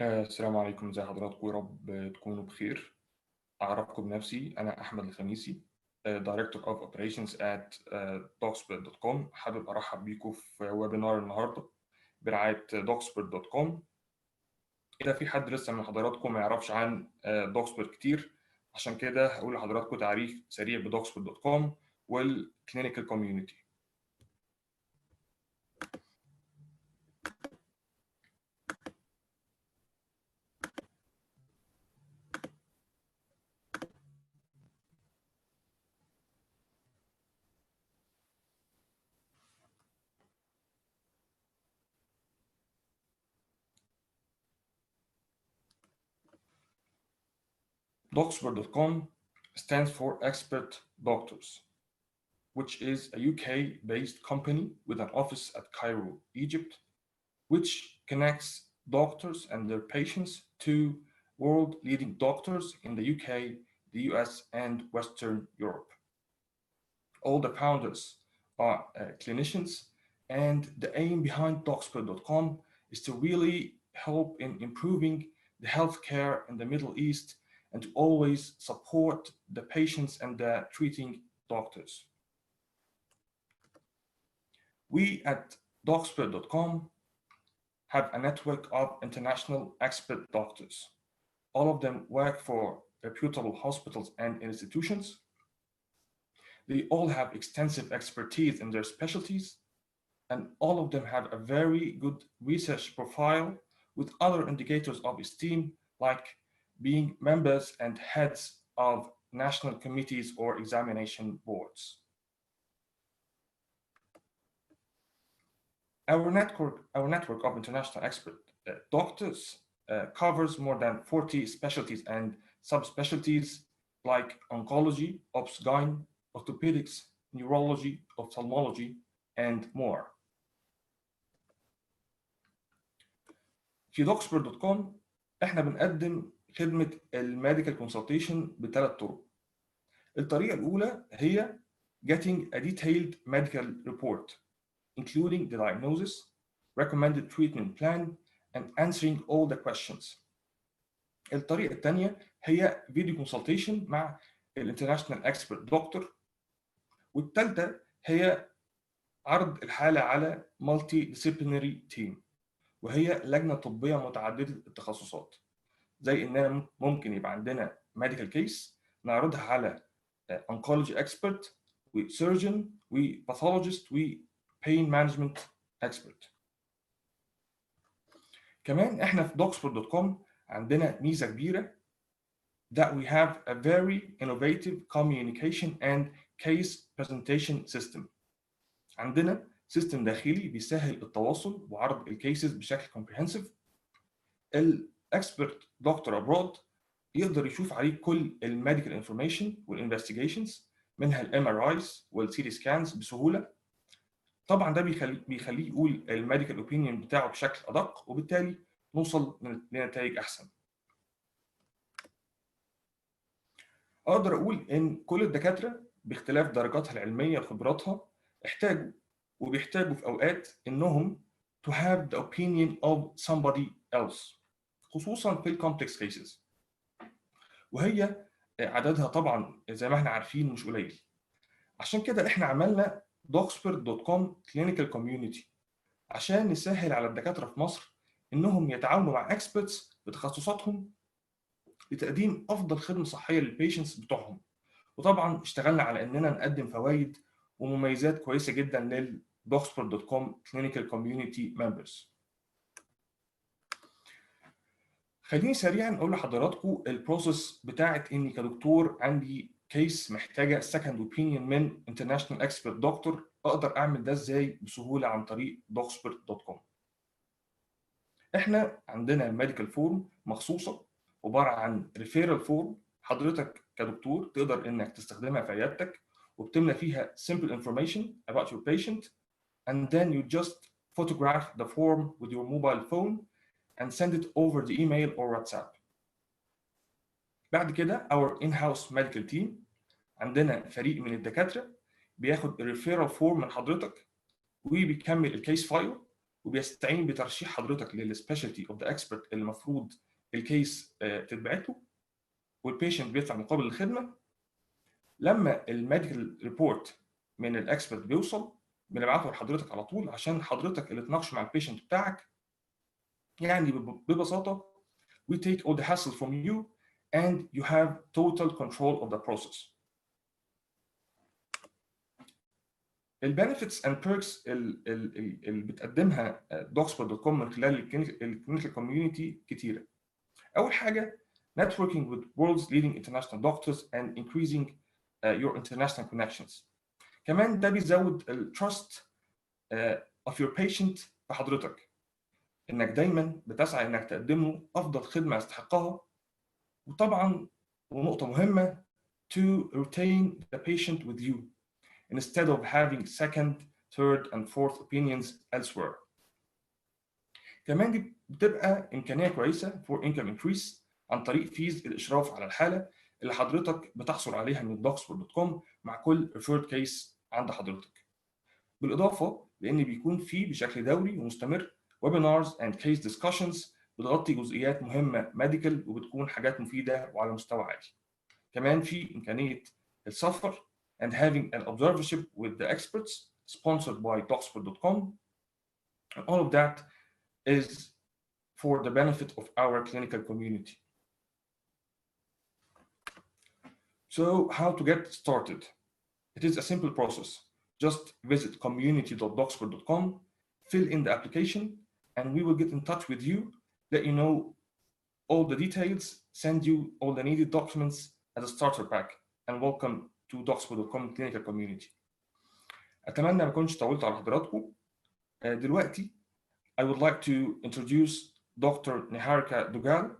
السلام عليكم، ازي حضراتكم؟ يا رب تكونوا بخير. أعرفكم بنفسي، أنا أحمد الخميسي، Director of Operations at dogsbird.com. حابب أرحب بيكم في ويبينار النهاردة برعاية dogsbird.com. إذا في حد لسه من حضراتكم ما يعرفش عن dogsbird كتير، عشان كده هقول لحضراتكم تعريف سريع ب dogsbird.com والكلينيكال كوميونيتي. dogsbird.com stands for Expert Doctors, which is a UK-based company with an office at Cairo, Egypt, which connects doctors and their patients to world-leading doctors in the UK, the US, and Western Europe. All the founders are clinicians, and the aim behind dogsbird.com is to really help in improving the healthcare in the Middle East and to always support the patients and the treating doctors. We at dogsbird.com have a network of international expert doctors. All of them work for reputable hospitals and institutions. They all have extensive expertise in their specialties, and all of them have a very good research profile with other indicators of esteem, like being members and heads of national committees or examination boards. Our network of international expert doctors covers more than 40 specialties and subspecialties like oncology, obs-gyn, orthopedics, neurology, ophthalmology, and more. في dogsbird.com احنا بنقدم خدمة الميديكال كونسلتيشن بثلاث طرق. الطريقة الأولى هي getting a detailed medical report, including the diagnosis, recommended treatment plan, and answering all the questions. الطريقة الثانية هي فيديو كونسلتيشن مع الانترناشونال اكسبرت دكتور. والثالثة هي عرض الحالة على مالتي ديسيبلينري تيم، وهي لجنة طبية متعددة التخصصات. زي إننا ممكن يبقى عندنا ميديكال كيس نعرضها على oncology expert وsurgeon وباثولوجيست pain management expert. كمان احنا في dogsbird.com عندنا ميزة كبيرة that we have a very innovative communication and case presentation system. عندنا سيستم داخلي بيسهل التواصل وعرض الكيسز بشكل comprehensive. الاكسبرت دكتور ابرود يقدر يشوف عليه كل الميديكال انفورميشن والانفستيجيشنز، منها الام ار ايز والسي تي سكانز بسهوله. طبعا ده بيخليه يقول الميديكال اوبينيون بتاعه بشكل ادق، وبالتالي نوصل لنتائج احسن. اقدر اقول ان كل الدكاتره باختلاف درجاتها العلميه وخبراتها بيحتاجوا في اوقات انهم to have the opinion of somebody else، خصوصا في الكومبلكس كيسز، وهي عددها طبعا زي ما احنا عارفين مش قليل. عشان كده احنا عملنا dogsbird.com clinical community عشان نسهل على الدكاتره في مصر انهم يتعاونوا مع اكسبرتس بتخصصاتهم لتقديم افضل خدمه صحيه للبيشنتس بتوعهم. وطبعا اشتغلنا على اننا نقدم فوائد ومميزات كويسه جدا لل dogsbird.com clinical community members. خليني سريعا اقول لحضراتكم البروسيس بتاعت اني كدكتور عندي كيس محتاجه سكند اوبينيون من انترناشونال اكسبرت دكتور، اقدر اعمل ده ازاي بسهوله عن طريق dogsbird.com. احنا عندنا الميديكال فورم مخصوصه عباره عن ريفيرال فورم، حضرتك كدكتور تقدر انك تستخدمها في عيادتك، وبتملى فيها simple information about your patient, and then you just photograph the form with your mobile phone and send it over the email or WhatsApp. بعد كده our in-house medical team، عندنا فريق من الدكاترة بياخد الريفيرال فورم من حضرتك وبيكمل الكيس فايل وبيستعين بترشيح حضرتك للسبيشالتي اوف ذا اكسبرت اللي المفروض الكيس تتبعت له، والبيشنت بيدفع مقابل الخدمه. لما الميديكال ريبورت من الاكسبرت بيوصل بنبعته لحضرتك على طول عشان حضرتك اللي تناقشه مع البيشنت بتاعك. يعني ببساطه we take all the hassle from you and you have total control of the process. البنفيتس اند بيركس اللي بتقدمها doxper.com من خلال الكلينيكال كوميونتي كتيره. اول حاجه networking with world's leading international doctors and increasing your international connections. كمان ده بيزود التراست of your patient بحضرتك، انك دايما بتسعى انك تقدم له افضل خدمه يستحقها. وطبعا ونقطه مهمه to retain the patient with you instead of having second, third and fourth opinions elsewhere. كمان دي بتبقى إمكانية كويسة for income increase عن طريق فيز الإشراف على الحالة اللي حضرتك بتحصل عليها من doxper.com مع كل referred case عند حضرتك. بالإضافة لأن بيكون فيه بشكل دوري ومستمر webinars and case discussions بتغطي جزئيات مهمة medical وبتكون حاجات مفيدة وعلى مستوى عالي. كمان في إمكانية السفر and having an observership with the experts sponsored by doxper.com. And all of that is for the benefit of our clinical community. So how to get started? It is a simple process. Just visit community.doxper.com, fill in the application, and we will get in touch with you, let you know all the details, send you all the needed documents as a starter pack, and welcome to doxper.com clinical community. أتمنى ما كنتش طولت على حضراتكم. دلوقتي I would like to introduce Dr. Niharika Duggal,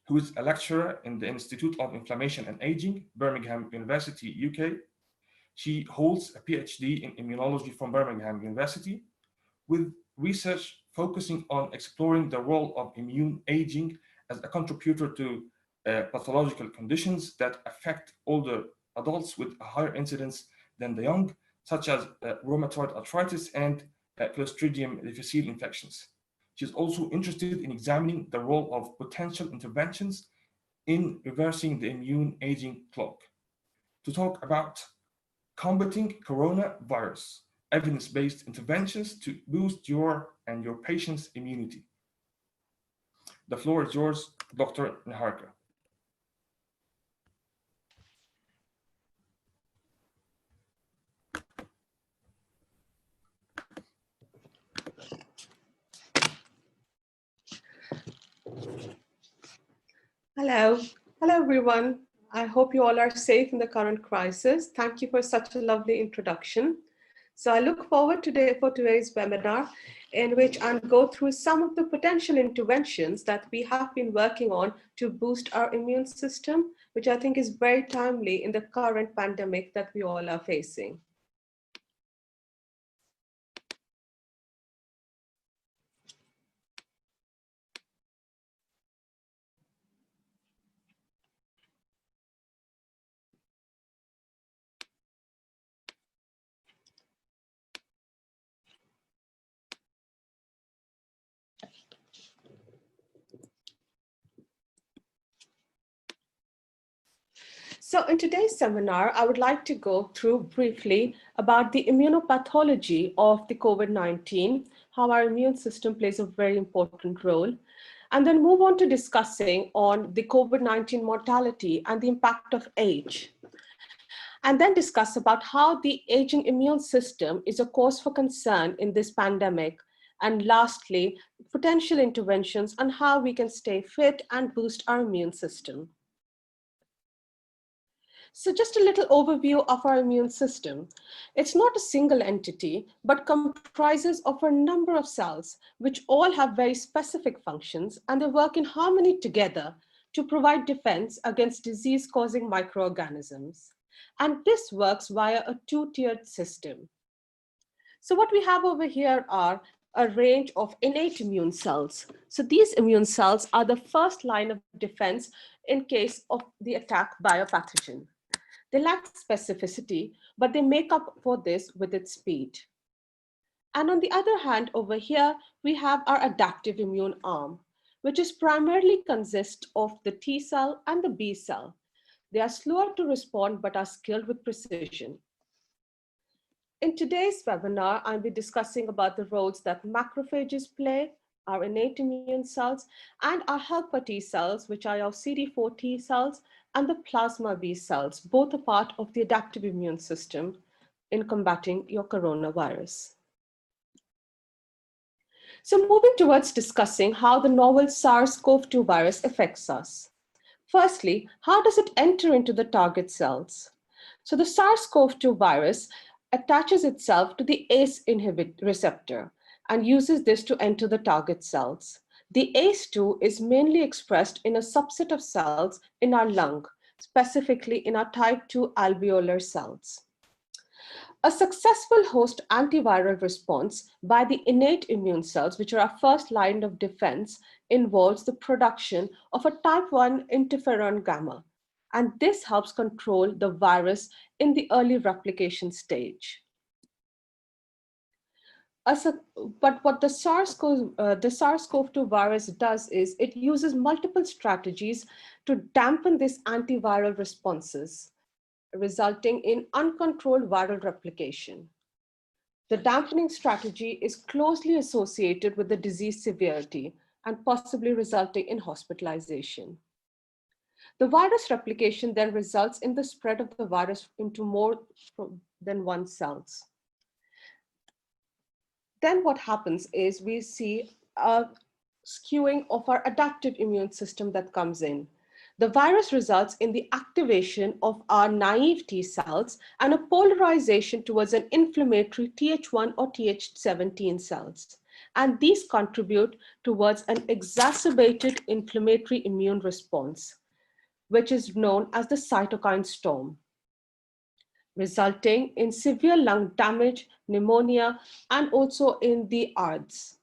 who is a lecturer in the Institute of Inflammation and Aging, Birmingham University, UK. She holds a PhD in immunology from Birmingham University, with research focusing on exploring the role of immune aging as a contributor to pathological conditions that affect older adults with a higher incidence than the young, such as rheumatoid arthritis and Clostridium difficile infections. She's also interested in examining the role of potential interventions in reversing the immune aging clock. To talk about combating coronavirus, evidence-based interventions to boost your and your patient's immunity. The floor is yours, Dr. Niharika. Hello. Hello, everyone. I hope you all are safe in the current crisis. Thank you for such a lovely introduction. So I look forward for today's webinar, in which I'll go through some of the potential interventions that we have been working on to boost our immune system, which I think is very timely in the current pandemic that we all are facing. So in today's seminar, I would like to go through briefly about the immunopathology of the COVID-19, how our immune system plays a very important role, and then move on to discussing on the COVID-19 mortality and the impact of age. And then discuss about how the aging immune system is a cause for concern in this pandemic. And lastly, potential interventions on how we can stay fit and boost our immune system. So just a little overview of our immune system. It's not a single entity, but comprises of a number of cells, which all have very specific functions, and they work in harmony together to provide defense against disease-causing microorganisms. And this works via a two-tiered system. So what we have over here are a range of innate immune cells. So these immune cells are the first line of defense in case of the attack by a pathogen. They lack specificity, but they make up for this with its speed. And on the other hand, over here, we have our adaptive immune arm, which is primarily consists of the T cell and the B cell. They are slower to respond, but are skilled with precision. In today's webinar, I'll be discussing about the roles that macrophages play, our innate immune cells, and our helper T cells, which are our CD4 T cells, and the plasma B cells, both a part of the adaptive immune system in combating your coronavirus. So moving towards discussing how the novel SARS-CoV-2 virus affects us. Firstly, how does it enter into the target cells? So the SARS-CoV-2 virus attaches itself to the ACE receptor and uses this to enter the target cells. The ACE2 is mainly expressed in a subset of cells in our lung, specifically in our type 2 alveolar cells. A successful host antiviral response by the innate immune cells, which are our first line of defense, involves the production of a type 1 interferon gamma. And this helps control the virus in the early replication stage. But what the SARS-CoV-2 virus does is it uses multiple strategies to dampen these antiviral responses, resulting in uncontrolled viral replication. The dampening strategy is closely associated with the disease severity and possibly resulting in hospitalization. The virus replication then results in the spread of the virus into more than one cells. Then what happens is we see a skewing of our adaptive immune system that comes in. The virus results in the activation of our naive T cells and a polarization towards an inflammatory Th1 or Th17 cells. And these contribute towards an exacerbated inflammatory immune response, which is known as the cytokine storm, resulting in severe lung damage, pneumonia, and also in the ARDS.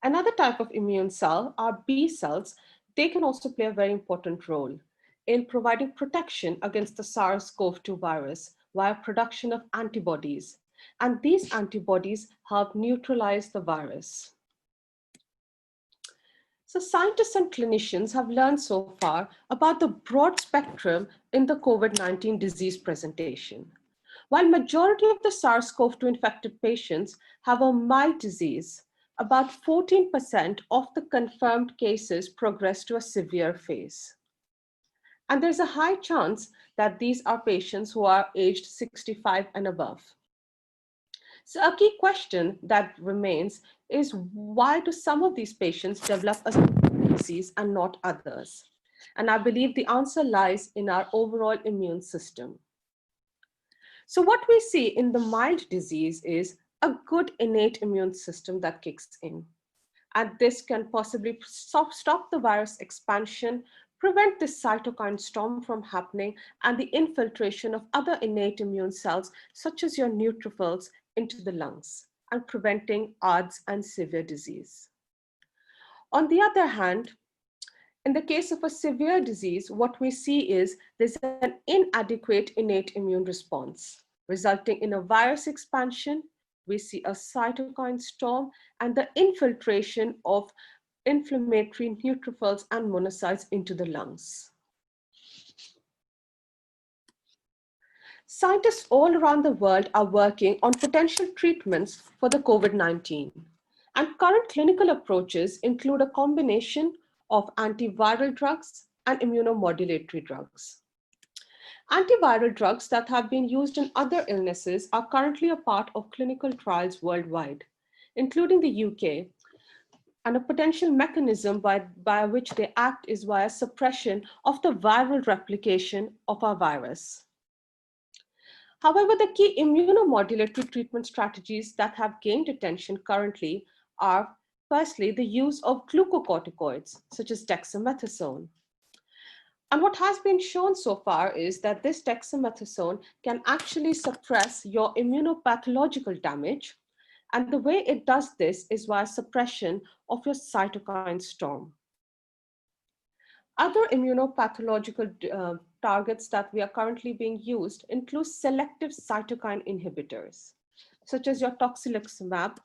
Another type of immune cell are B cells. They can also play a very important role in providing protection against the SARS-CoV-2 virus via production of antibodies. And these antibodies help neutralize the virus. So scientists and clinicians have learned so far about the broad spectrum in the COVID-19 disease presentation. While majority of the SARS-CoV-2 infected patients have a mild disease, about 14% of the confirmed cases progress to a severe phase. And there's a high chance that these are patients who are aged 65 and above. So a key question that remains is why do some of these patients develop a severe disease and not others? And I believe the answer lies in our overall immune system. So what we see in the mild disease is a good innate immune system that kicks in. And this can possibly stop the virus expansion, prevent this cytokine storm from happening, and the infiltration of other innate immune cells, such as your neutrophils, into the lungs, and preventing ARDS and severe disease. On the other hand, in the case of a severe disease, what we see is there's an inadequate innate immune response, resulting in a virus expansion. We see a cytokine storm and the infiltration of inflammatory neutrophils and monocytes into the lungs. Scientists all around the world are working on potential treatments for the COVID-19. And current clinical approaches include a combination of antiviral drugs and immunomodulatory drugs. Antiviral drugs that have been used in other illnesses are currently a part of clinical trials worldwide, including the UK, and a potential mechanism by which they act is via suppression of the viral replication of our virus. However, the key immunomodulatory treatment strategies that have gained attention currently are, firstly, the use of glucocorticoids, such as dexamethasone. And what has been shown so far is that this dexamethasone can actually suppress your immunopathological damage. And the way it does this is via suppression of your cytokine storm. Other immunopathological targets that we are currently being used include selective cytokine inhibitors. such as your tocilizumab.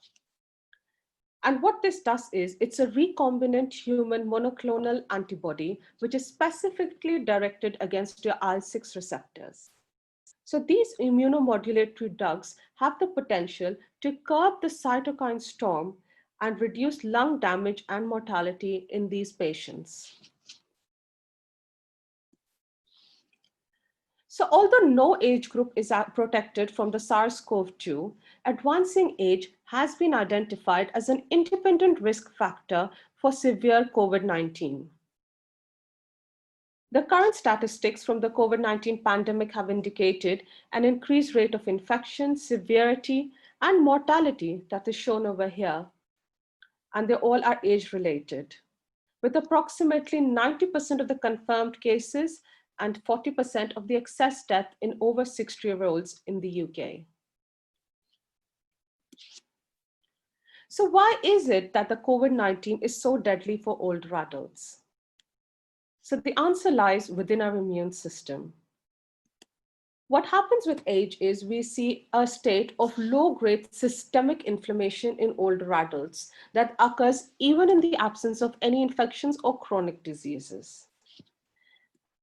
And what this does is it's a recombinant human monoclonal antibody, which is specifically directed against your IL-6 receptors. So these immunomodulatory drugs have the potential to curb the cytokine storm and reduce lung damage and mortality in these patients. So although no age group is protected from the SARS-CoV-2, advancing age has been identified as an independent risk factor for severe COVID-19. The current statistics from the COVID-19 pandemic have indicated an increased rate of infection, severity, and mortality that is shown over here. And they all are age-related, with approximately 90% of the confirmed cases and 40% of the excess death in over 60-year-olds in the UK. So why is it that the COVID-19 is so deadly for older adults? So the answer lies within our immune system. What happens with age is we see a state of low-grade systemic inflammation in older adults that occurs even in the absence of any infections or chronic diseases.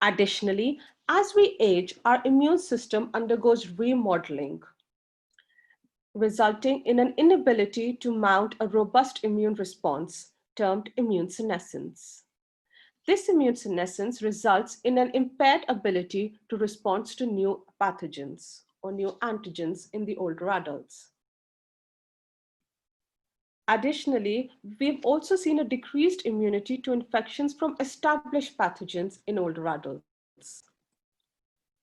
Additionally, as we age, our immune system undergoes remodeling, resulting in an inability to mount a robust immune response termed immune senescence. This immune senescence results in an impaired ability to respond to new pathogens or new antigens in the older adults. Additionally, we've also seen a decreased immunity to infections from established pathogens in older adults.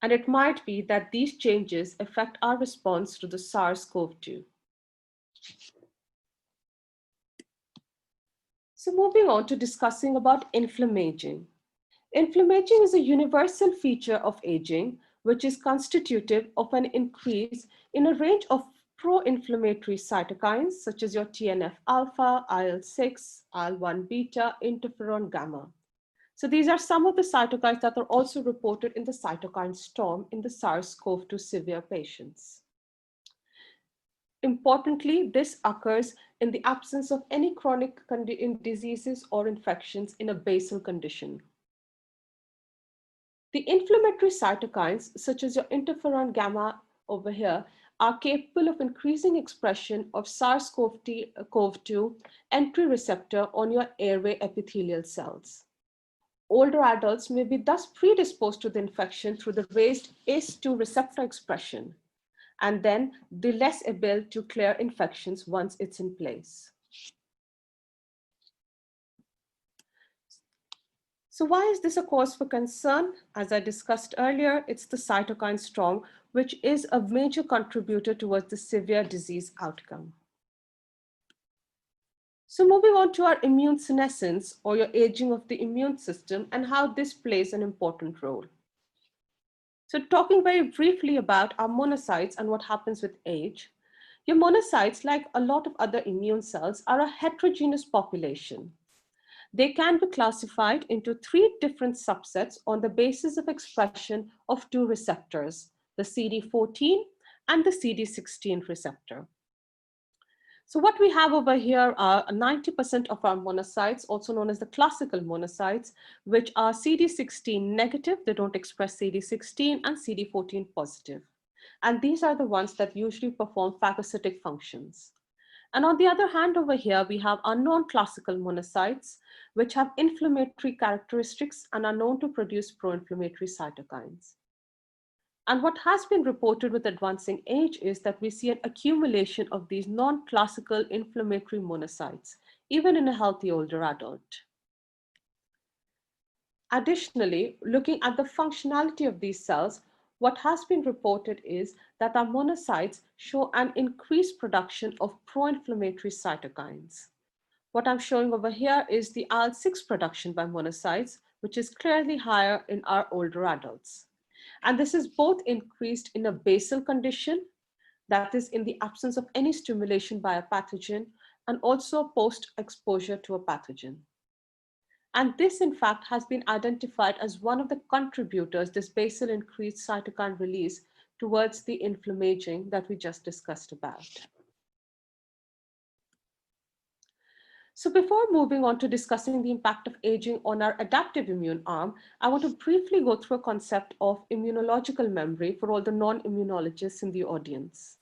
And it might be that these changes affect our response to the SARS-CoV-2. So moving on to discussing about inflammation. Inflammation is a universal feature of aging, which is constitutive of an increase in a range of pro-inflammatory cytokines, such as your TNF-alpha, IL-6, IL-1 beta, interferon gamma. So these are some of the cytokines that are also reported in the cytokine storm in the SARS-CoV-2 severe patients. Importantly, this occurs in the absence of any chronic diseases or infections in a basal condition. The inflammatory cytokines, such as your interferon gamma over here, are capable of increasing expression of SARS-CoV-2 entry receptor on your airway epithelial cells. Older adults may be thus predisposed to the infection through the raised ACE2 receptor expression, and then the less able to clear infections once it's in place. So why is this a cause for concern? As I discussed earlier, it's the cytokine storm, which is a major contributor towards the severe disease outcome. So moving on to our immune senescence, or your aging of the immune system, and how this plays an important role. So talking very briefly about our monocytes and what happens with age, your monocytes, like a lot of other immune cells, are a heterogeneous population. They can be classified into 3 different subsets on the basis of expression of 2 receptors, the CD14 and the CD16 receptor. So what we have over here are 90% of our monocytes, also known as the classical monocytes, which are CD16 negative, they don't express CD16, and CD14 positive. And these are the ones that usually perform phagocytic functions. And on the other hand, over here, we have our non-classical monocytes, which have inflammatory characteristics and are known to produce pro-inflammatory cytokines. And what has been reported with advancing age is that we see an accumulation of these non-classical inflammatory monocytes, even in a healthy older adult. Additionally, looking at the functionality of these cells, what has been reported is that our monocytes show an increased production of pro-inflammatory cytokines. What I'm showing over here is the IL-6 production by monocytes, which is clearly higher in our older adults. And this is both increased in a basal condition, that is in the absence of any stimulation by a pathogen, and also post-exposure to a pathogen. And this, in fact, has been identified as one of the contributors, this basal increased cytokine release, towards the inflammation that we just discussed about. So before moving on to discussing the impact of aging on our adaptive immune arm, I want to briefly go through a concept of immunological memory for all the non-immunologists in the audience.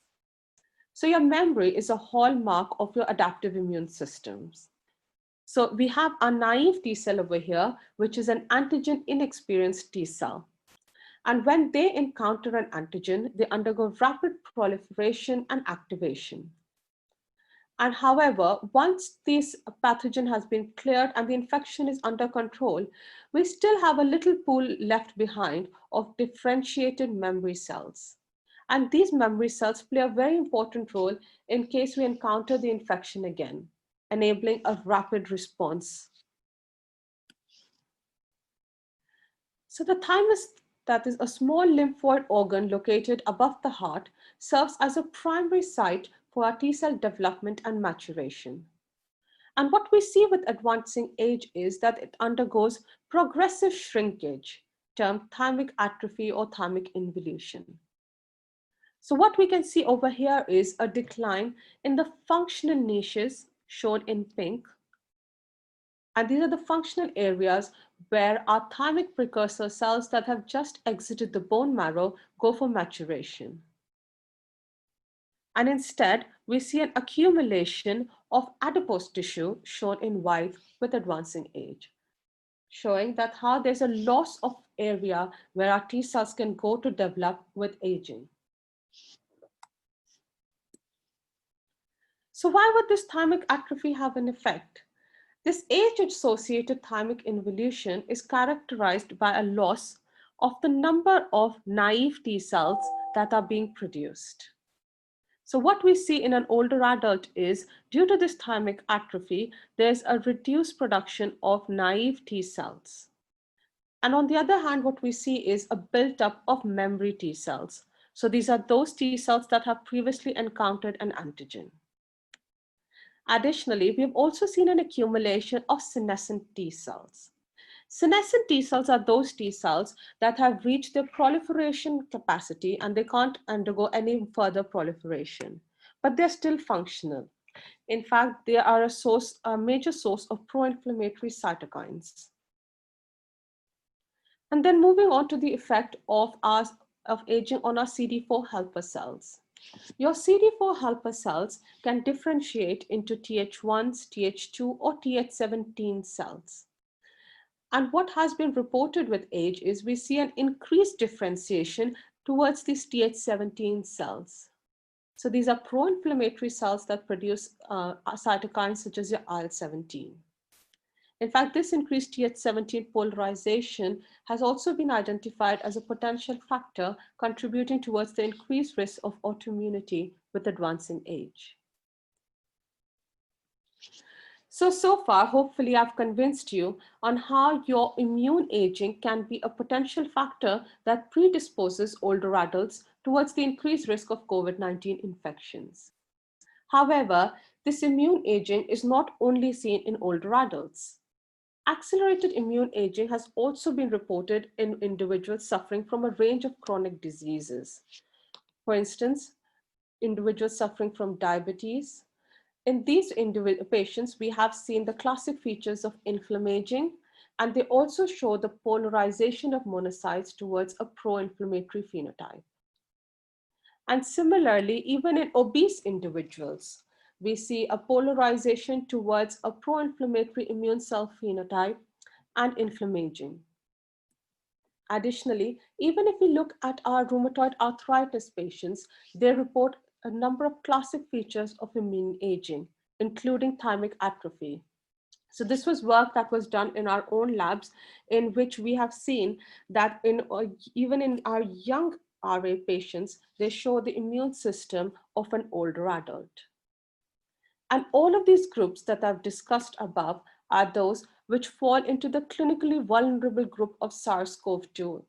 So your memory is a hallmark of your adaptive immune systems. So we have a naive T cell over here, which is an antigen inexperienced T cell. And when they encounter an antigen, they undergo rapid proliferation and activation. And however, once this pathogen has been cleared and the infection is under control, we still have a little pool left behind of differentiated memory cells. And these memory cells play a very important role in case we encounter the infection again, enabling a rapid response. So the thymus, that is a small lymphoid organ located above the heart, serves as a primary site for our T cell development and maturation. And what we see with advancing age is that it undergoes progressive shrinkage, termed thymic atrophy or thymic involution. So what we can see over here is a decline in the functional niches shown in pink. And these are the functional areas where our thymic precursor cells that have just exited the bone marrow go for maturation. And instead, we see an accumulation of adipose tissue shown in white with advancing age, showing that how there's a loss of area where our T cells can go to develop with aging. So why would this thymic atrophy have an effect? This age-associated thymic involution is characterized by a loss of the number of naive T cells that are being produced. So what we see in an older adult is, due to this thymic atrophy, there's a reduced production of naive T cells. And on the other hand, what we see is a build-up of memory T cells. So these are those T cells that have previously encountered an antigen. Additionally, we have also seen an accumulation of senescent T cells. Senescent T cells are those T cells that have reached their proliferation capacity and they can't undergo any further proliferation, but they're still functional. In fact, they are a major source of pro-inflammatory cytokines. And then moving on to the effect of aging on our CD4 helper cells. Your CD4 helper cells can differentiate into Th1s, Th2, or Th17 cells. And what has been reported with age is we see an increased differentiation towards these Th17 cells. So these are pro-inflammatory cells that produce cytokines such as your IL-17. In fact, this increased Th17 polarization has also been identified as a potential factor contributing towards the increased risk of autoimmunity with advancing age. So far, hopefully I've convinced you on how your immune aging can be a potential factor that predisposes older adults towards the increased risk of COVID-19 infections. However, this immune aging is not only seen in older adults. Accelerated immune aging has also been reported in individuals suffering from a range of chronic diseases. For instance, individuals suffering from diabetes. In these patients, we have seen the classic features of inflammaging, and they also show the polarization of monocytes towards a pro-inflammatory phenotype. And similarly, even in obese individuals, we see a polarization towards a pro-inflammatory immune cell phenotype and inflammaging. Additionally, even if we look at our rheumatoid arthritis patients, they report a number of classic features of immune aging, including thymic atrophy. So this was work that was done in our own labs, in which we have seen that even in our young RA patients, they show the immune system of an older adult. And all of these groups that I've discussed above are those which fall into the clinically vulnerable group of SARS-CoV-2.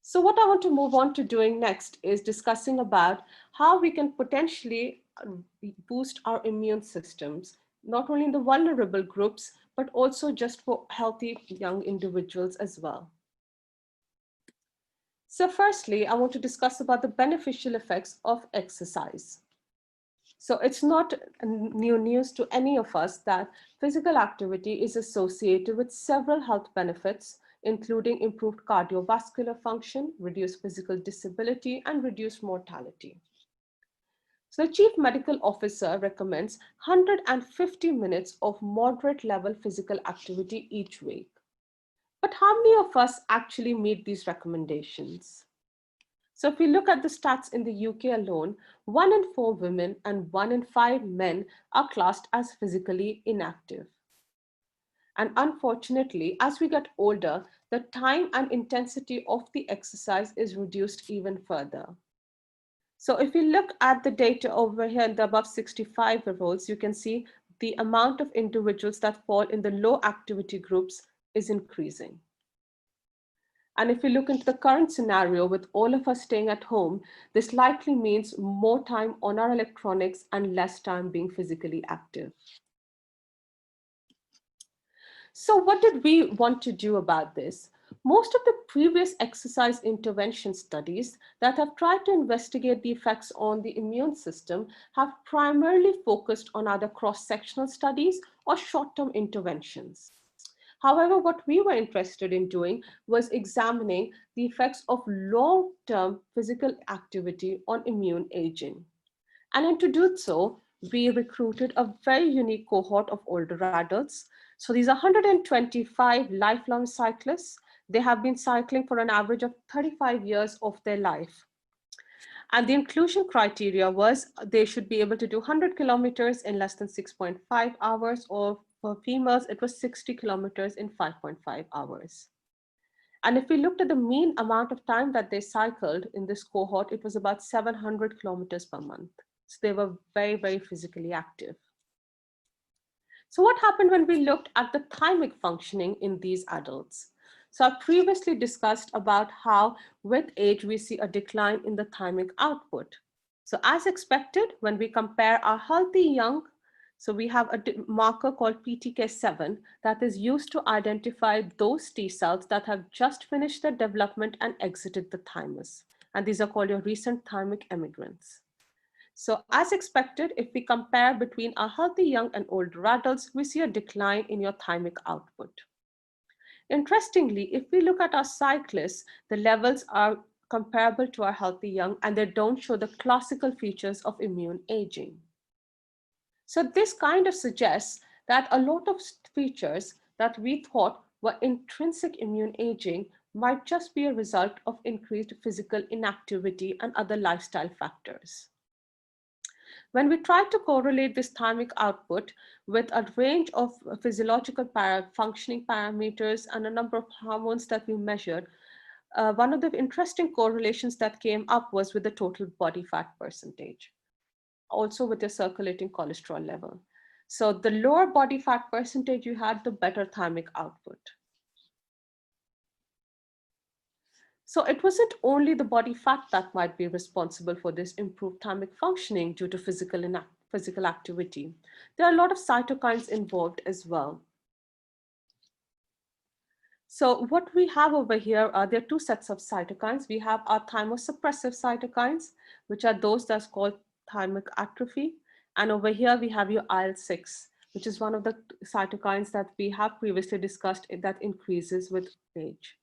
So what I want to move on to doing next is discussing about how we can potentially boost our immune systems, not only in the vulnerable groups, but also just for healthy young individuals as well. So firstly, I want to discuss about the beneficial effects of exercise. So it's not new news to any of us that physical activity is associated with several health benefits, including improved cardiovascular function, reduced physical disability, and reduced mortality. So the Chief Medical Officer recommends 150 minutes of moderate level physical activity each week. But how many of us actually meet these recommendations? So if we look at the stats in the UK alone, 1 in 4 women and 1 in 5 men are classed as physically inactive. And unfortunately, as we get older, the time and intensity of the exercise is reduced even further. So if we look at the data over here in the above 65-year-olds, you can see the amount of individuals that fall in the low activity groups is increasing. And if we look into the current scenario with all of us staying at home, this likely means more time on our electronics and less time being physically active. So what did we want to do about this? Most of the previous exercise intervention studies that have tried to investigate the effects on the immune system have primarily focused on either cross-sectional studies or short-term interventions. However, what we were interested in doing was examining the effects of long-term physical activity on immune aging. And to do so, we recruited a very unique cohort of older adults. So these are 125 lifelong cyclists. They have been cycling for an average of 35 years of their life. And the inclusion criteria was they should be able to do 100 kilometers in less than 6.5 hours, or for females, it was 60 kilometers in 5.5 hours. And if we looked at the mean amount of time that they cycled in this cohort, it was about 700 kilometers per month. So they were very, very physically active. So what happened when we looked at the thymic functioning in these adults? So I previously discussed about how with age we see a decline in the thymic output. So as expected, when we compare our healthy young, so we have a marker called PTK7 that is used to identify those T cells that have just finished their development and exited the thymus. And these are called your recent thymic emigrants. So as expected, if we compare between our healthy young and older adults, we see a decline in your thymic output. Interestingly, if we look at our cyclists, the levels are comparable to our healthy young and they don't show the classical features of immune aging. So this kind of suggests that a lot of features that we thought were intrinsic immune aging might just be a result of increased physical inactivity and other lifestyle factors. When we tried to correlate this thymic output with a range of physiological functioning parameters and a number of hormones that we measured, one of the interesting correlations that came up was with the total body fat percentage, also with your circulating cholesterol level. So the lower body fat percentage you had, the better thymic output. So it wasn't only the body fat that might be responsible for this improved thymic functioning due to physical activity. There are a lot of cytokines involved as well. So what we have over here are there are two sets of cytokines. We have our thymosuppressive cytokines, which are those that's called thymic atrophy. And over here we have your IL-6, which is one of the cytokines that we have previously discussed that increases with age.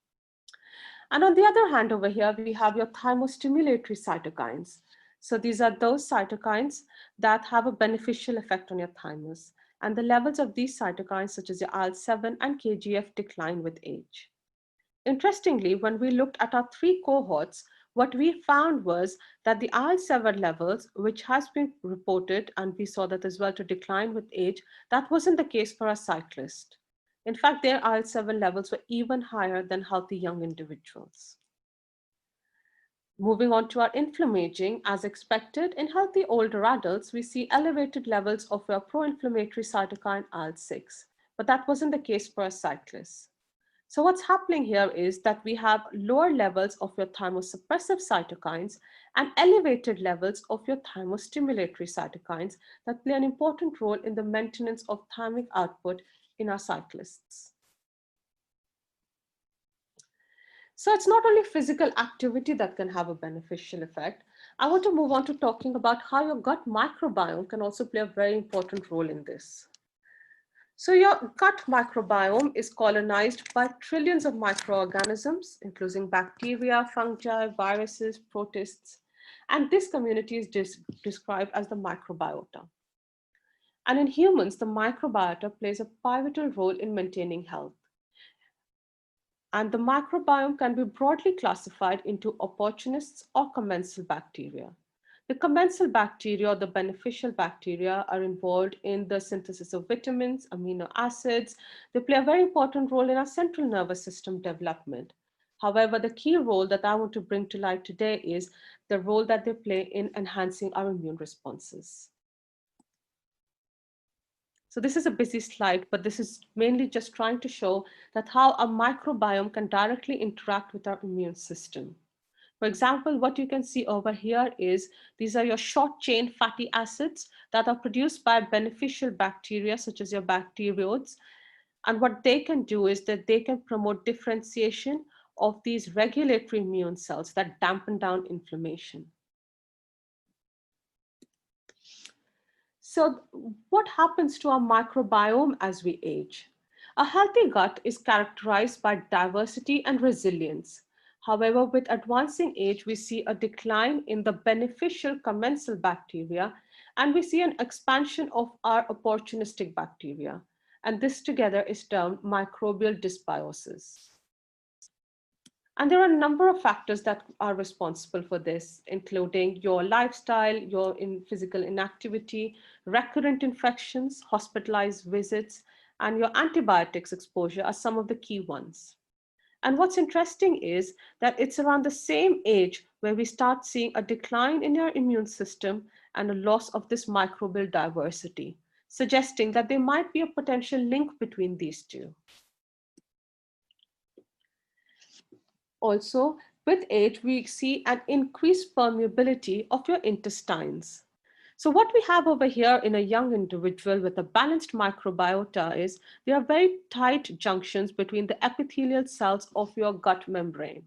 And on the other hand, over here, we have your thymostimulatory cytokines. So these are those cytokines that have a beneficial effect on your thymus. And the levels of these cytokines, such as your IL-7 and KGF, decline with age. Interestingly, when we looked at our three cohorts, what we found was that the IL-7 levels, which has been reported, and we saw that as well, to decline with age, that wasn't the case for our cyclist. In fact, their IL-7 levels were even higher than healthy young individuals. Moving on to our inflammaging, as expected, in healthy older adults, we see elevated levels of our pro-inflammatory cytokine IL-6, but that wasn't the case for our cyclists. So what's happening here is that we have lower levels of your thymosuppressive cytokines and elevated levels of your thymostimulatory cytokines that play an important role in the maintenance of thymic output in our cyclists. So it's not only physical activity that can have a beneficial effect. I want to move on to talking about how your gut microbiome can also play a very important role in this. So your gut microbiome is colonized by trillions of microorganisms, including bacteria, fungi, viruses, protists, and this community is described as the microbiota. And in humans, the microbiota plays a pivotal role in maintaining health. And the microbiome can be broadly classified into opportunists or commensal bacteria. The commensal bacteria or the beneficial bacteria are involved in the synthesis of vitamins, amino acids. They play a very important role in our central nervous system development. However, the key role that I want to bring to light today is the role that they play in enhancing our immune responses. So this is a busy slide, but this is mainly just trying to show that how a microbiome can directly interact with our immune system. For example, what you can see over here is these are your short chain fatty acids that are produced by beneficial bacteria, such as your bacteriodes. And what they can do is that they can promote differentiation of these regulatory immune cells that dampen down inflammation. So what happens to our microbiome as we age? A healthy gut is characterized by diversity and resilience. However, with advancing age, we see a decline in the beneficial commensal bacteria, and we see an expansion of our opportunistic bacteria. And this together is termed microbial dysbiosis. And there are a number of factors that are responsible for this, including your lifestyle, your physical inactivity, recurrent infections, hospitalized visits, and your antibiotics exposure are some of the key ones. And what's interesting is that it's around the same age where we start seeing a decline in your immune system and a loss of this microbial diversity, suggesting that there might be a potential link between these two. Also, with age, we see an increased permeability of your intestines. So what we have over here in a young individual with a balanced microbiota is there are very tight junctions between the epithelial cells of your gut membrane.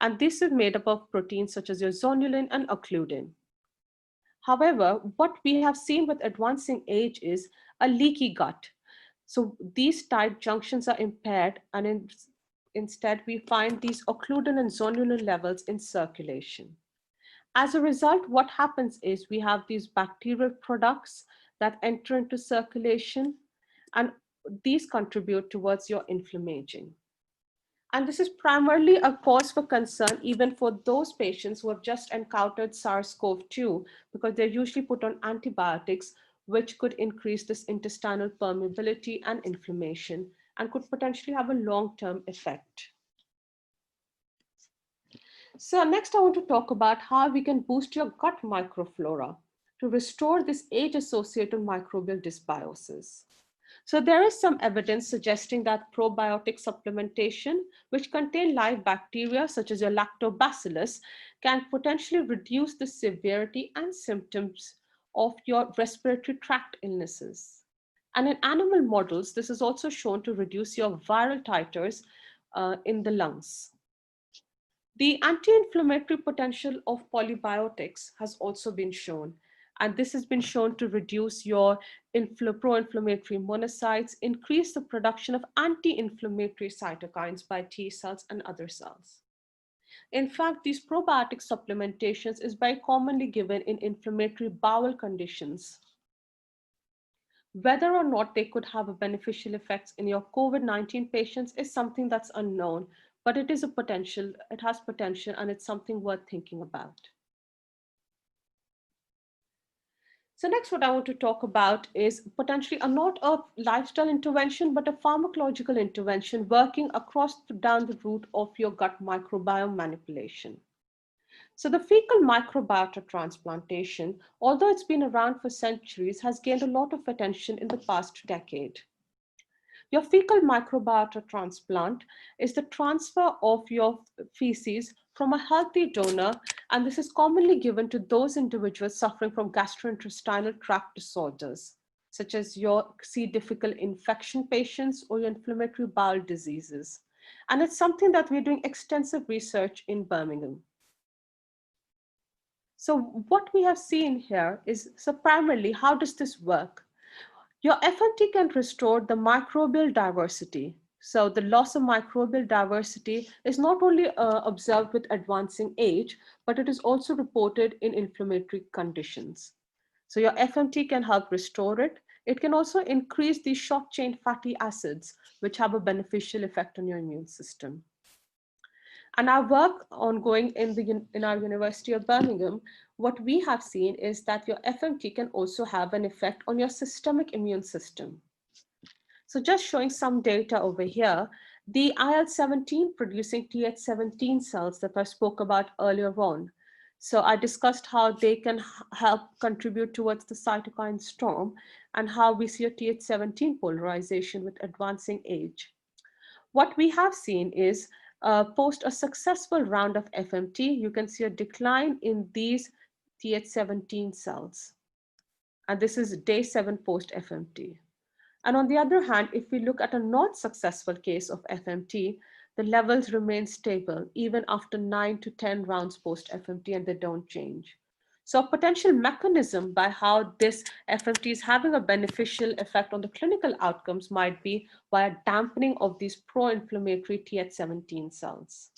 And this is made up of proteins such as your zonulin and occludin. However, what we have seen with advancing age is a leaky gut. So these tight junctions are impaired, and instead we find these occludin and zonulin levels in circulation. As a result, what happens is we have these bacterial products that enter into circulation, and these contribute towards your inflammation. And this is primarily a cause for concern even for those patients who have just encountered SARS-CoV-2, because they're usually put on antibiotics, which could increase this intestinal permeability and inflammation and could potentially have a long-term effect. So next I want to talk about how we can boost your gut microflora to restore this age-associated microbial dysbiosis. So there is some evidence suggesting that probiotic supplementation, which contain live bacteria such as your lactobacillus, can potentially reduce the severity and symptoms of your respiratory tract illnesses. And in animal models, this is also shown to reduce your viral titers in the lungs. The anti-inflammatory potential of polybiotics has also been shown, and this has been shown to reduce your pro-inflammatory monocytes, increase the production of anti-inflammatory cytokines by T cells and other cells. In fact, these probiotic supplementations is very commonly given in inflammatory bowel conditions. Whether or not they could have a beneficial effects in your COVID-19 patients is something that's unknown, but it is a potential, it has potential, and it's something worth thinking about. So next, what I want to talk about is potentially not a lifestyle intervention, but a pharmacological intervention working down the route of your gut microbiome manipulation. So the fecal microbiota transplantation, although it's been around for centuries, has gained a lot of attention in the past decade. Your fecal microbiota transplant is the transfer of your feces from a healthy donor, and this is commonly given to those individuals suffering from gastrointestinal tract disorders, such as your C. difficile infection patients or your inflammatory bowel diseases. And it's something that we're doing extensive research in Birmingham. So what we have seen here is, so primarily, how does this work? Your FMT can restore the microbial diversity. So the loss of microbial diversity is not only observed with advancing age, but it is also reported in inflammatory conditions. So your FMT can help restore it. It can also increase the short chain fatty acids, which have a beneficial effect on your immune system. And our work ongoing in our University of Birmingham, what we have seen is that your FMT can also have an effect on your systemic immune system. So just showing some data over here, the IL-17 producing Th17 cells that I spoke about earlier on. So I discussed how they can help contribute towards the cytokine storm and how we see a Th17 polarization with advancing age. What we have seen is post a successful round of FMT, you can see a decline in these Th17 cells. And this is day 7 post FMT. And on the other hand, if we look at a non-successful case of FMT, the levels remain stable even after 9 to 10 rounds post FMT, and they don't change. So a potential mechanism by how this FMT is having a beneficial effect on the clinical outcomes might be via dampening of these pro-inflammatory Th17 cells.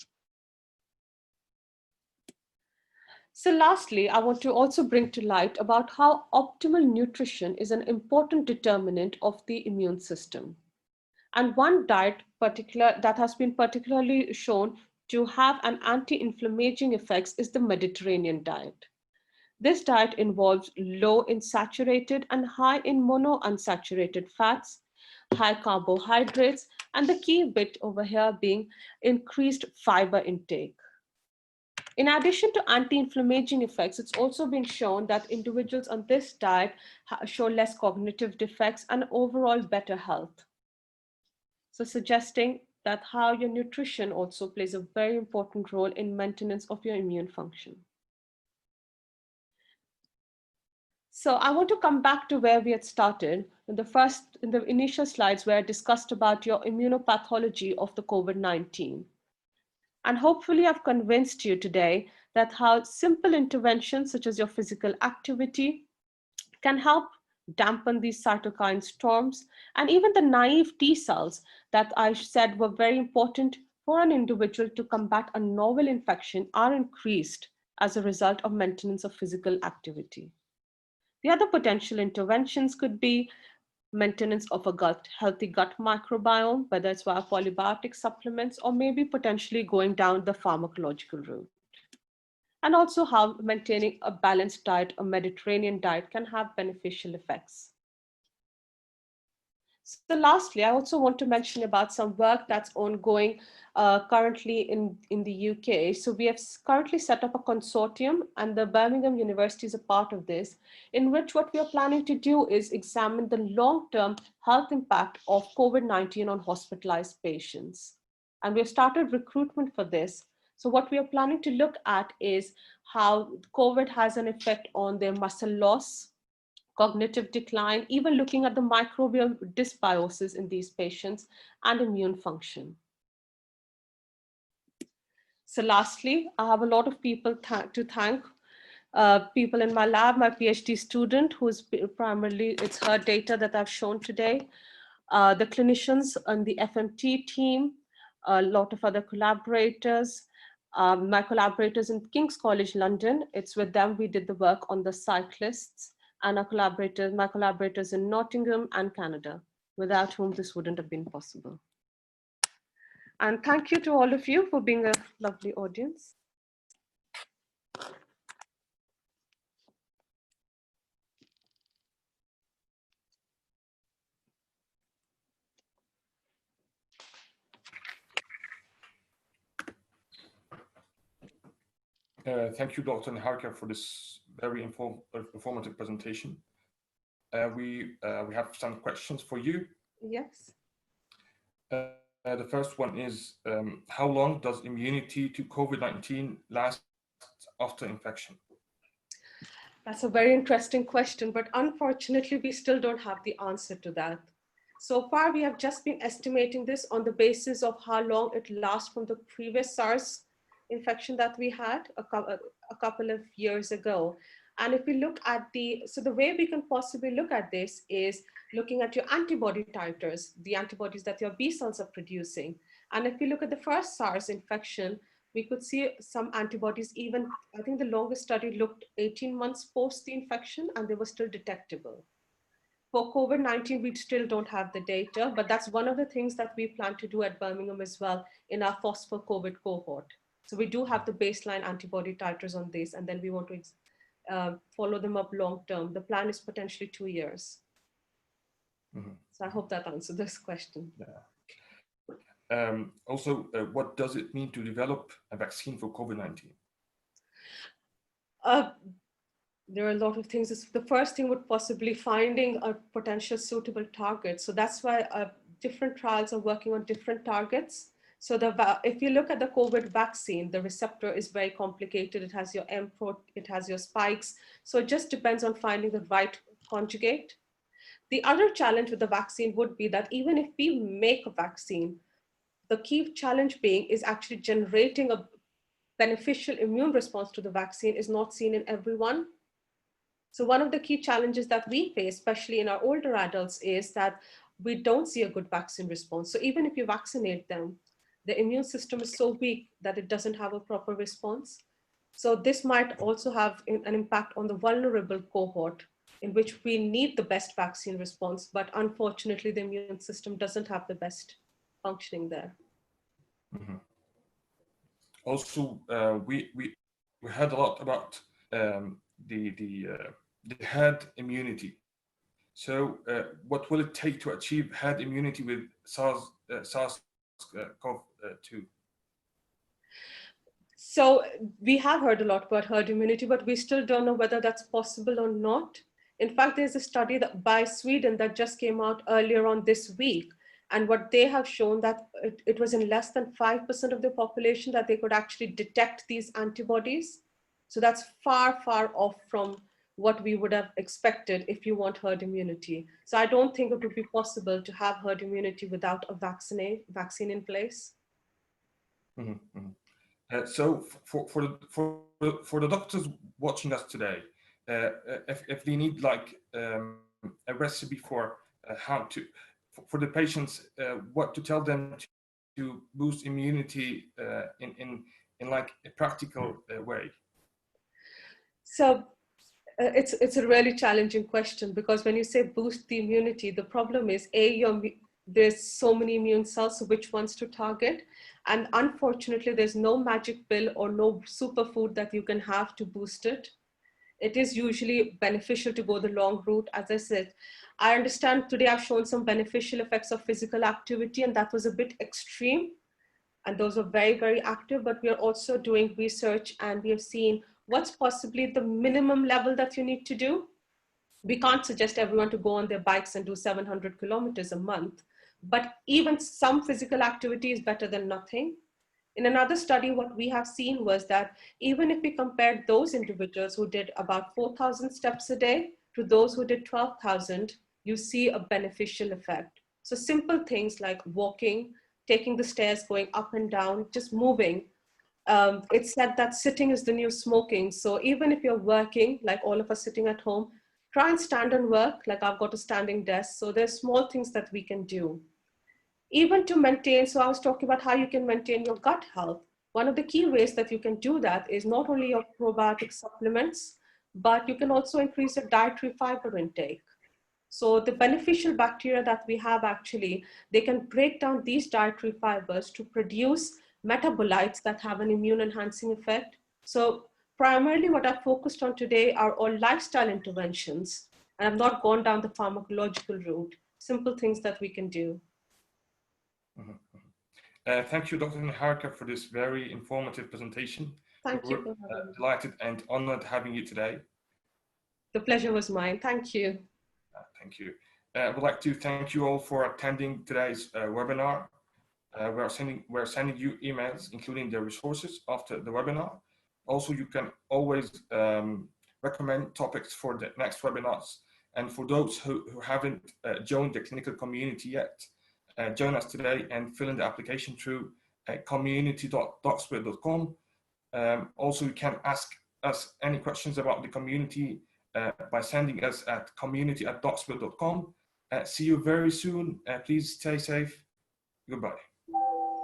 So lastly, I want to also bring to light about how optimal nutrition is an important determinant of the immune system. And one diet that has been particularly shown to have an anti-inflammatory effects is the Mediterranean diet. This diet involves low in saturated and high in monounsaturated fats, high carbohydrates, and the key bit over here being increased fiber intake. In addition to anti-inflammatory effects, it's also been shown that individuals on this diet show less cognitive defects and overall better health. So suggesting that how your nutrition also plays a very important role in maintenance of your immune function. So I want to come back to where we had started in the initial slides where I discussed about your immunopathology of the COVID-19. And hopefully I've convinced you today that how simple interventions such as your physical activity can help dampen these cytokine storms, and even the naive T cells that I said were very important for an individual to combat a novel infection are increased as a result of maintenance of physical activity. The other potential interventions could be maintenance of a healthy gut microbiome, whether it's via probiotic supplements or maybe potentially going down the pharmacological route. And also how maintaining a balanced diet, a Mediterranean diet, can have beneficial effects. So lastly, I also want to mention about some work that's ongoing currently in the UK. So we have currently set up a consortium, and the Birmingham University is a part of this, in which what we are planning to do is examine the long-term health impact of COVID-19 on hospitalized patients. And we have started recruitment for this. So what we are planning to look at is how COVID has an effect on their muscle loss, cognitive decline, even looking at the microbial dysbiosis in these patients and immune function. So lastly, I have a lot of people to thank. People in my lab, my PhD student, who's primarily, it's her data that I've shown today, the clinicians on the FMT team, a lot of other collaborators, my collaborators in King's College London, it's with them we did the work on the cyclists, and my collaborators in Nottingham and Canada, without whom this wouldn't have been possible. And thank you to all of you for being a lovely audience. Thank you, Dr. Niharika, for this very informative presentation. We have some questions for you. Yes. The first one is, how long does immunity to COVID-19 last after infection? That's a very interesting question, but unfortunately, we still don't have the answer to that. So far, we have just been estimating this on the basis of how long it lasts from the previous SARS infection that we had a couple of years ago. And if we look at so the way we can possibly look at this is looking at your antibody titers, the antibodies that your B cells are producing. And if we look at the first SARS infection, we could see some antibodies even, I think the longest study looked 18 months post the infection and they were still detectable. For COVID-19, we still don't have the data, but that's one of the things that we plan to do at Birmingham as well in our phosphor COVID cohort. So we do have the baseline antibody titers on this, and then we want to follow them up long term. The plan is potentially 2 years. So I hope that answers this question. Also, what does it mean to develop a vaccine for COVID-19? There are a lot of things. The first thing would possibly finding a potential suitable target. So that's why different trials are working on different targets. So if you look at the COVID vaccine, the receptor is very complicated. It has your M-protein, it has your spikes. So it just depends on finding the right conjugate. The other challenge with the vaccine would be that even if we make a vaccine, the key challenge being is actually generating a beneficial immune response to the vaccine is not seen in everyone. So one of the key challenges that we face, especially in our older adults, is that we don't see a good vaccine response. So even if you vaccinate them, the immune system is so weak that it doesn't have a proper response. So this might also have an impact on the vulnerable cohort in which we need the best vaccine response, but unfortunately the immune system doesn't have the best functioning there. Mm-hmm. Also, we heard a lot about the herd immunity. So, what will it take to achieve herd immunity with SARS-CoV-2? So we have heard a lot about herd immunity, but we still don't know whether that's possible or not. In fact, there's a study by Sweden that just came out earlier on this week. And what they have shown that it was in less than 5% of the population that they could actually detect these antibodies. So that's far, far off from what we would have expected if you want herd immunity. So I don't think it would be possible to have herd immunity without a vaccine in place. Mm-hmm, mm-hmm. So for the doctors watching us today, if they need like a recipe for how to for the patients, what to tell them to boost immunity in like a practical way. So it's a really challenging question, because when you say boost the immunity, the problem is there's so many immune cells, so which ones to target? And unfortunately, there's no magic pill or no superfood that you can have to boost it. It is usually beneficial to go the long route. As I said, I understand today I've shown some beneficial effects of physical activity, and that was a bit extreme. And those are very, very active, but we are also doing research and we have seen what's possibly the minimum level that you need to do. We can't suggest everyone to go on their bikes and do 700 kilometers a month, but even some physical activity is better than nothing. In another study, what we have seen was that even if we compared those individuals who did about 4,000 steps a day to those who did 12,000, you see a beneficial effect. So simple things like walking, taking the stairs, going up and down, just moving. It's said that sitting is the new smoking. So even if you're working, like all of us sitting at home, try and stand and work, like I've got a standing desk. So there's small things that we can do. Even to maintain, so I was talking about how you can maintain your gut health. One of the key ways that you can do that is not only your probiotic supplements, but you can also increase your dietary fiber intake. So the beneficial bacteria that we have actually, they can break down these dietary fibers to produce metabolites that have an immune enhancing effect. So primarily what I've focused on today are all lifestyle interventions, and I've not gone down the pharmacological route, simple things that we can do. Mm-hmm. Thank you, Dr. Niharika, for this very informative presentation. Thank you for having me. Delighted and honored having you today. The pleasure was mine. Thank you. Thank you. I would like to thank you all for attending today's webinar. We're sending you emails, including the resources after the webinar. Also, you can always recommend topics for the next webinars. And for those who haven't joined the clinical community yet, join us today and fill in the application through community.docsware.com. Also, you can ask us any questions about the community by sending us at community@docsbill.com. See you very soon. Please stay safe. Goodbye.